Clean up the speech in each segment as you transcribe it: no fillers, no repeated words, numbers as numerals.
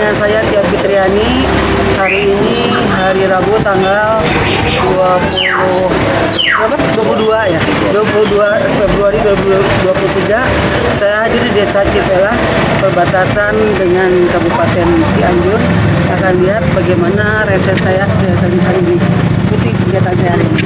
dengan saya Tia Fitriani. Hari ini hari Rabu tanggal 22 Februari 2023. Saya hadir di Desa Cipela, perbatasan dengan Kabupaten Cianjur. Akan lihat bagaimana reses saya kegiatan hari ini. Ikuti kegiatan saya hari ini.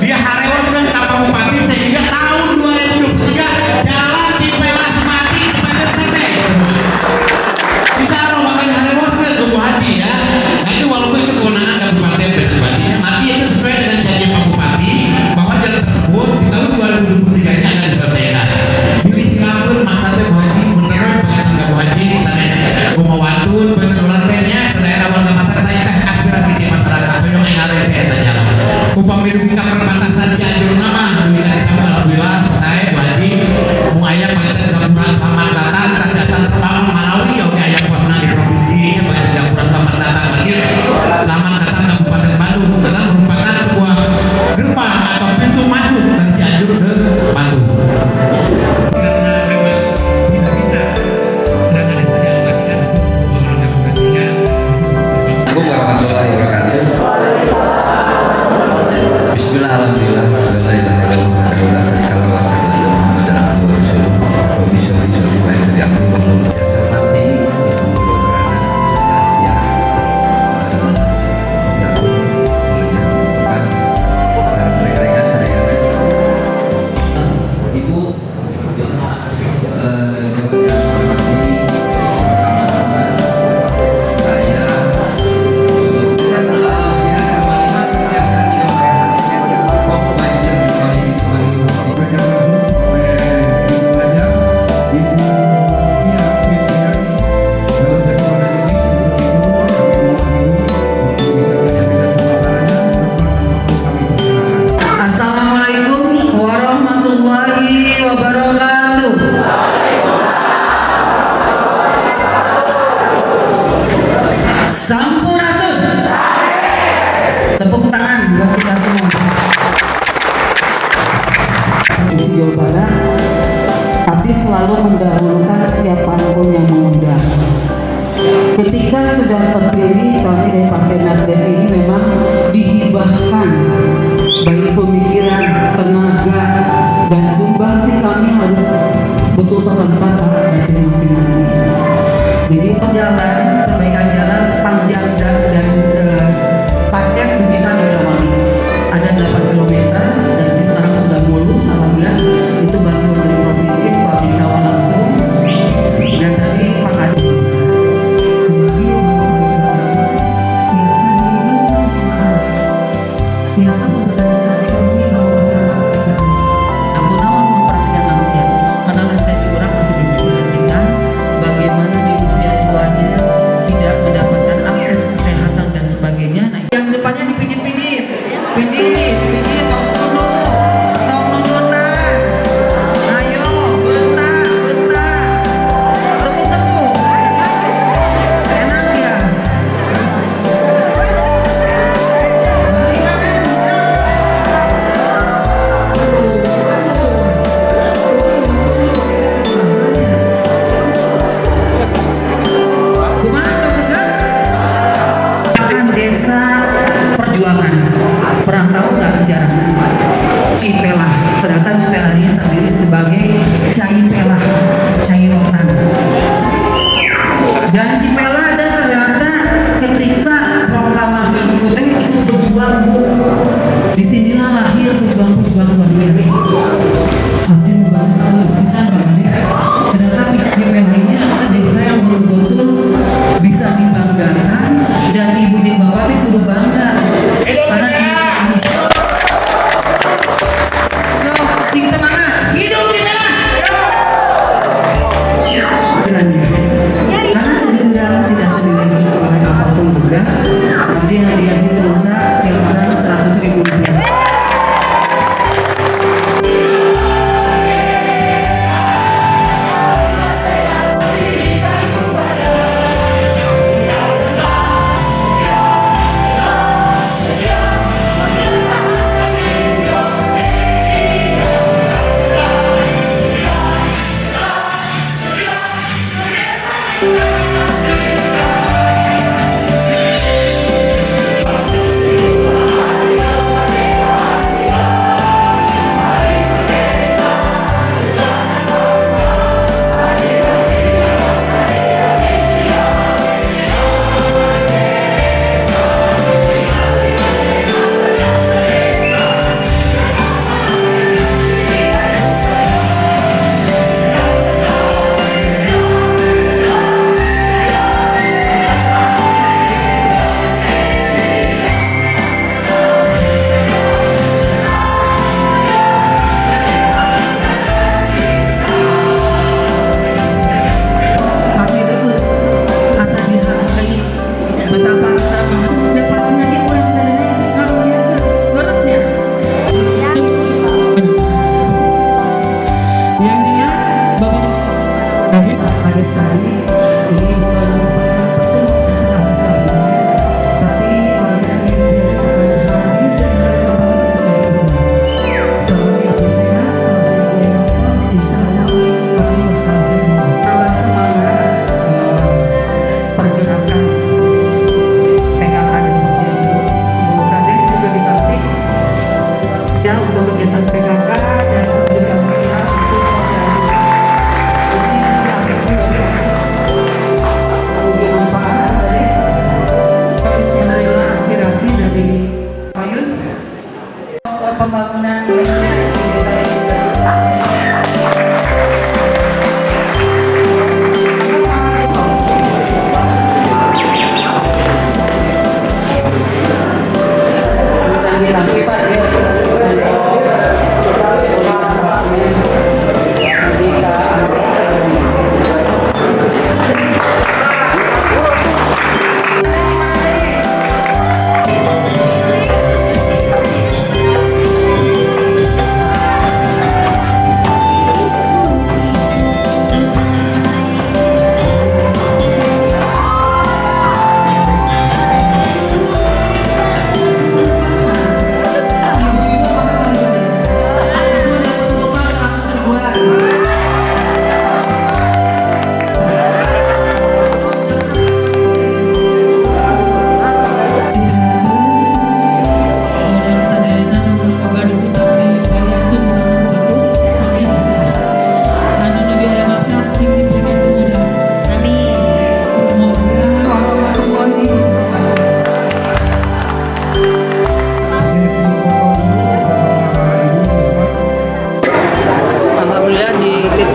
Dia harus tanpa bupati sehingga tahun 2023 jalan Assalamualaikum warahmatullahi wabarakatuh. Sampurasun. Tepuk tangan buat kita semua. Jawa Barat, tapi selalu mendahulukan siapapun yang mengundang. Ketika sudah terpilih, kami dari Partai Nasdem ini memang dihibahkan baik pemikiran, tenaga, dan sumbangsi kami harus betul terletak pada diri masing-masing. Jadi jalan, perbaikan jalan sepanjang dari Pacet Bukit Wali ada 8 km dan sekarang sudah mulus, alhamdulillah. Itu bantuan dari provinsi, Pak Bikawan langsung, dan tadi Pak Adi. Bagaimana di usia tuanya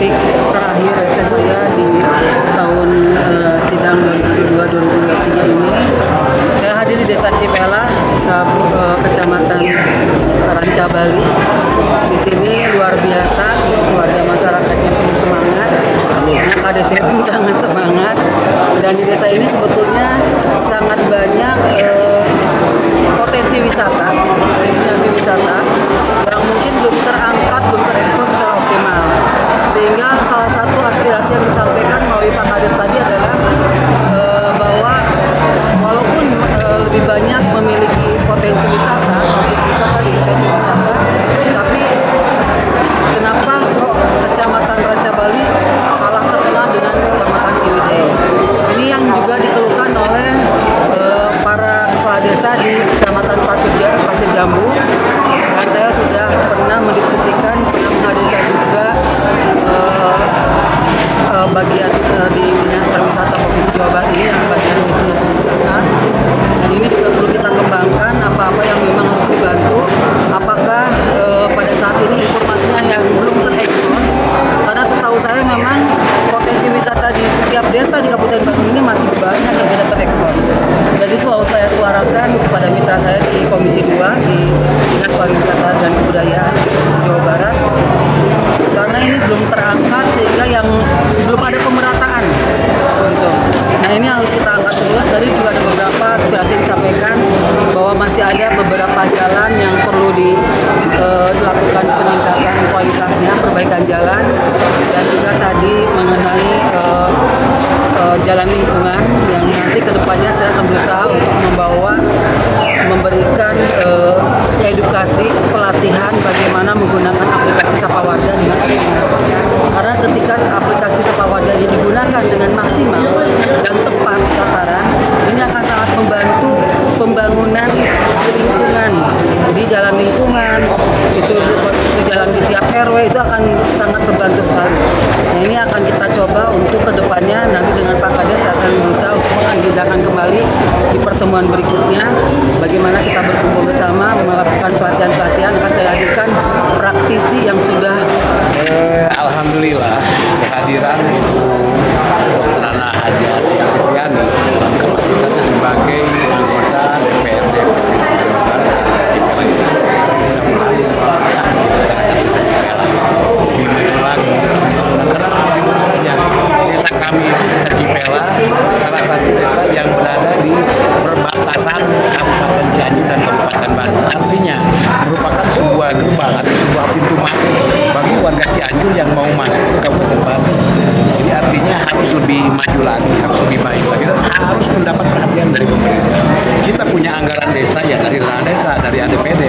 titik terakhir reses saya di tahun sidang 2022-2023 ini. Saya hadir di Desa Cipela, Kecamatan Rancabali. Di sini luar biasa, warga masyarakatnya penuh semangat, anak kades pun sangat semangat. Dan di desa ini sebetulnya sangat banyak potensi wisata, destinasi wisata yang mungkin belum terangkat, belum terekspos secara optimal. Sehingga salah satu aspirasi yang disampaikan melalui Pak Kades tadi adalah bahwa walaupun lebih banyak memiliki potensi wisata, di potensi wisata, tapi kenapa kok Kecamatan Rancabali kalah terkenal dengan Kecamatan Ciwidey? Ini yang juga dikeluhkan oleh para kepala desa di Kecamatan Pasir Jambu, dan saya sudah pernah mendiskusikan, pernah menghadirkan juga bagian di Dinas Pariwisata Provinsi Jawa Barat ini yang bagian destinasi wisata, dan ini juga perlu kita kembangkan apa-apa yang memang harus dibantu. Apakah pada saat ini informasinya yang belum terekspos, karena setahu saya memang potensi wisata di setiap desa di Kabupaten Bandung ini masih banyak yang tidak terekspos. Jadi selalu saya suarakan kepada mitra saya di Komisi 2 di Dinas Pariwisata dan Kebudayaan Jawa Barat, karena ini belum terangkat sehingga yang belum ada pemerataan untuk. Nah, ini harus kita angkat terus. Dari juga ada beberapa aspirasi disampaikan bahwa masih ada beberapa jalan yang perlu dilakukan peningkatan kualitasnya, perbaikan jalan, dan juga tadi mengenai jalan lingkungan yang nanti kedepannya saya akan berusaha untuk memberikan edukasi, pelatihan bagaimana menggunakan aplikasi Sapa Warga dengan optimal. Karena ketika aplikasi Sapa Warga ini digunakan dengan maksimal dan tepat sasaran, ini akan sangat membantu pembangunan lingkungan. Jadi jalan lingkungan itu jalan di tiap RW itu akan sangat terbantu sekali. Nah, ini akan kita coba untuk kedepannya nanti dengan Pak Kades akan berusaha untuk mengagendakan kembali di pertemuan berikutnya bagaimana kita berkumpul bersama melakukan pelatihan-pelatihan. Akan saya hadirkan praktisi yang sudah alhamdulillah kehadiran Dr. Nana Hajati Afitriani dalam kapasitasnya sebagai anggota DPRD Provinsi Jawa Barat lebih maju lagi, karena jujur saja desa kami itu Desa Cipela salah satu desa yang berada di perbatasan Kabupaten Cianjur dan Kabupaten Bandung, artinya merupakan sebuah gerbang atau sebuah pintu masuk bagi warga Cianjur yang mau masuk ke Kabupaten Bandung. Jadi artinya harus lebih maju lagi, harus lebih baik lagi, dan harus mendapat perhatian dari pemerintah. Kita punya anggaran desa ya dari dana desa, dari ADPD,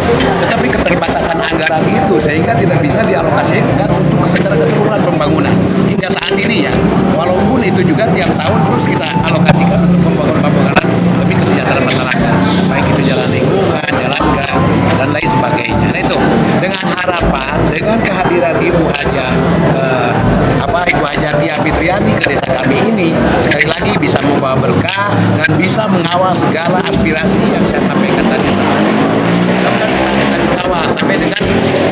tetapi keterbatasan anggaran itu sehingga tidak bisa dialokasikan untuk secara keseluruhan pembangunan hingga saat ini ya. Walaupun itu juga tiap tahun terus kita alokasikan untuk pembangunan lebih kesejahteraan masyarakat, baik itu jalan lingkungan, jalan gang, dan lain sebagainya. Nah itu dengan harapan dengan kehadiran Ibu Hajati Afitriani ke desa kami ini sekali lagi bisa membawa berkah dan bisa mengawal segala aspirasi yang saya sampaikan tadi. Mudah-mudahan bisa kita dikawal sampai dengan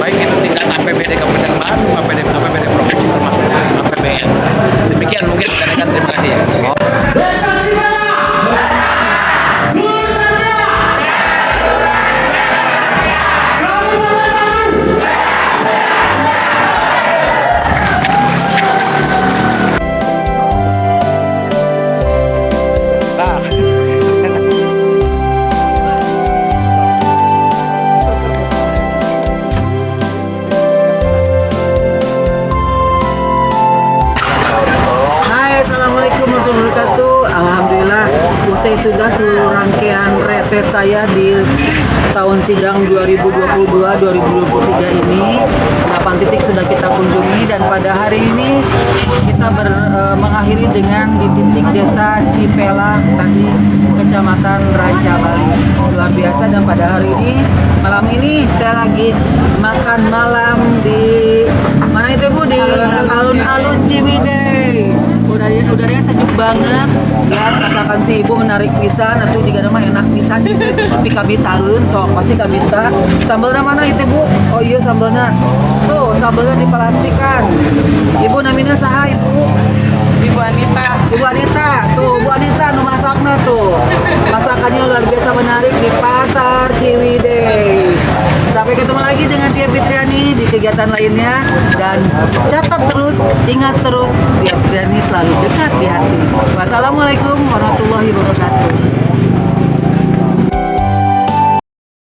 baik itu tingkat APBD Kabupaten Bandung, APBD Provinsi termasuk APBN. Demikian mungkin rekan-rekan, terima kasih ya. Usai sudah seluruh rangkaian reses saya di tahun sidang 2022-2023 ini, 8 titik sudah kita kunjungi, dan pada hari ini kita mengakhiri dengan di titik desa Cipela tadi, Kecamatan Rancabali. Luar biasa. Dan pada hari ini, malam ini saya lagi makan malam di mana itu Bu, di alun-alun Ciwidey. Udaranya sejuk banget ya, rasakan si ibu menarik pisan, atau jika nama enak pisan tapi kabitaeun sok pasti kabita. Sambalnya mana itu Bu? Oh iya sambalnya tuh sambelnya diplastikan. Ibu namanya saha ibu? Ibu Anita. Ibu Anita, tuh Bu Anita nu masakna tuh. Masakannya luar biasa menarik di Pasar Ciwidey. Sampai ketemu lagi dengan Tia Fitriani di kegiatan lainnya, dan catat terus, ingat terus, Tia Fitriani selalu dekat di hati. Wassalamualaikum warahmatullahi wabarakatuh.